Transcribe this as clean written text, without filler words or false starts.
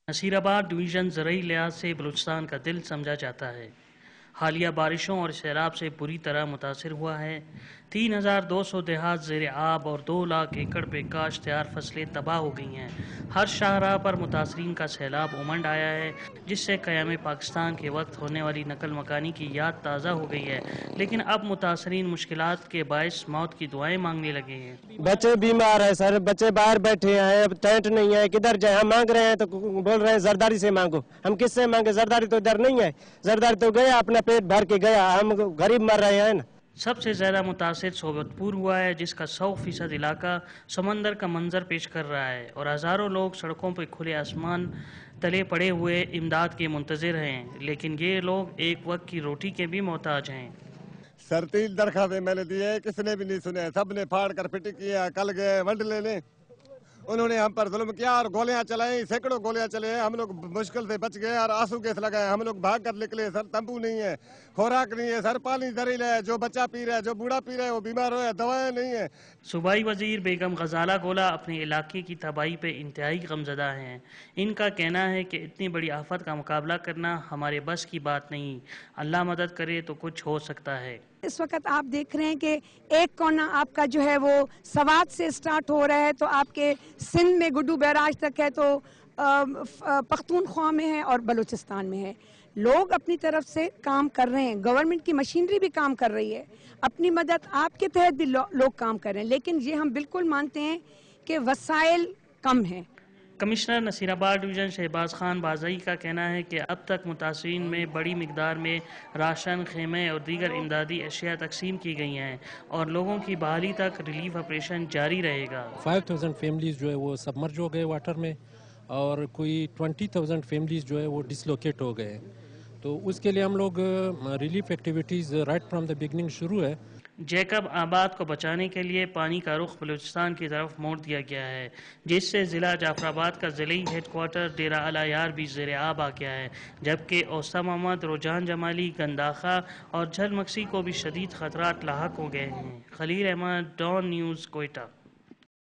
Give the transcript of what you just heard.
نصیر آباد ڈویژن زرعی لحاظ سے بلوچستان کا دل سمجھا جاتا ہے۔ حالیہ بارشوں اور سیلاب سے بری طرح متاثر ہوا ہے۔ 3200 دیہات زیر آب اور 2 لاکھ ایکڑ پہ کاشتکار فصلیں تباہ ہو گئی ہیں۔ ہر شاہراہ پر متاثرین کا سیلاب امنڈ آیا ہے، جس سے قیام پاکستان کے وقت ہونے والی نقل مکانی کی یاد تازہ ہو گئی ہے، لیکن اب متاثرین مشکلات کے باعث موت کی دعائیں مانگنے لگے ہیں۔ بچے بیمار ہیں سر، بچے باہر بیٹھے ہیں، اب ٹینٹ نہیں ہے، کدھر جائیں؟ ہم مانگ رہے ہیں تو بول رہے ہیں زرداری سے مانگو۔ ہم کس سے مانگے؟ زرداری تو ادھر نہیں ہے، زرداری تو گیا اپنا پیٹ بھر کے گیا، ہم غریب مر رہے ہیں نا۔ سب سے زیادہ متاثر صحبت پور ہوا ہے، جس کا 100% علاقہ سمندر کا منظر پیش کر رہا ہے اور ہزاروں لوگ سڑکوں پہ کھلے آسمان تلے پڑے ہوئے امداد کے منتظر ہیں، لیکن یہ لوگ ایک وقت کی روٹی کے بھی محتاج ہیں۔ سر 3 درخواستیں میں نے دیے، کسی نے بھی نہیں سنے، سب نے پھاڑ کر پٹی کیا۔ کل گئے ونڈ لینے، انہوں نے ہم پر ظلم کیا اور گولیاں چلائیں، سینکڑوں گولیاں چلے ہیں، ہم لوگ مشکل سے بچ گئے اور آنسو گیس لگائے، ہم لوگ بھاگ کر نکلے۔ سر تمبو نہیں ہے، خوراک نہیں ہے، سر پانی زہریلا ہے، جو بچہ پی رہا ہے، جو بوڑھا پی رہا ہے وہ بیمار ہو ہے، دوائیں نہیں ہیں۔ صوبائی وزیر بیگم غزالہ گولا اپنے علاقے کی تباہی پہ انتہائی غمزدہ ہیں۔ ان کا کہنا ہے کہ اتنی بڑی آفت کا مقابلہ کرنا ہمارے بس کی بات نہیں، اللہ مدد کرے تو کچھ ہو سکتا ہے۔ اس وقت آپ دیکھ رہے ہیں کہ ایک کونا آپ کا جو ہے وہ سوات سے سٹارٹ ہو رہا ہے، تو آپ کے سندھ میں گڈو بیراج تک ہے، تو پختونخوا میں ہے اور بلوچستان میں ہے۔ لوگ اپنی طرف سے کام کر رہے ہیں، گورنمنٹ کی مشینری بھی کام کر رہی ہے، اپنی مدد آپ کے تحت بھی لوگ کام کر رہے ہیں، لیکن یہ ہم بالکل مانتے ہیں کہ وسائل کم ہیں۔ کمشنر نصیر آباد ڈویژن شہباز خان بازئی کا کہنا ہے کہ اب تک متاثرین میں بڑی مقدار میں راشن، خیمے اور دیگر امدادی اشیاء تقسیم کی گئی ہیں اور لوگوں کی بحالی تک ریلیف آپریشن جاری رہے گا۔ 5000 فیملیز جو ہے وہ سبمرج ہو گئے واٹر میں، اور کوئی 20,000 فیملیز جو ہے وہ ڈسلوکیٹ ہو گئے، تو اس کے لیے ہم لوگ relief activities right from the beginning شروع ہے۔ جیکب آباد کو بچانے کے لیے پانی کا رخ بلوچستان کی طرف موڑ دیا گیا ہے، جس سے ضلع جعفر آباد کا ضلعی ہیڈ کوارٹر ڈیرہ اعلی یار بھی زیر آب آ گیا ہے، جبکہ اوسطا محمد، روجان جمالی، گنداخا اور جھل مکسی کو بھی شدید خطرات لاحق ہو گئے ہیں۔ خلیل احمد، ڈان نیوز، کوئٹہ۔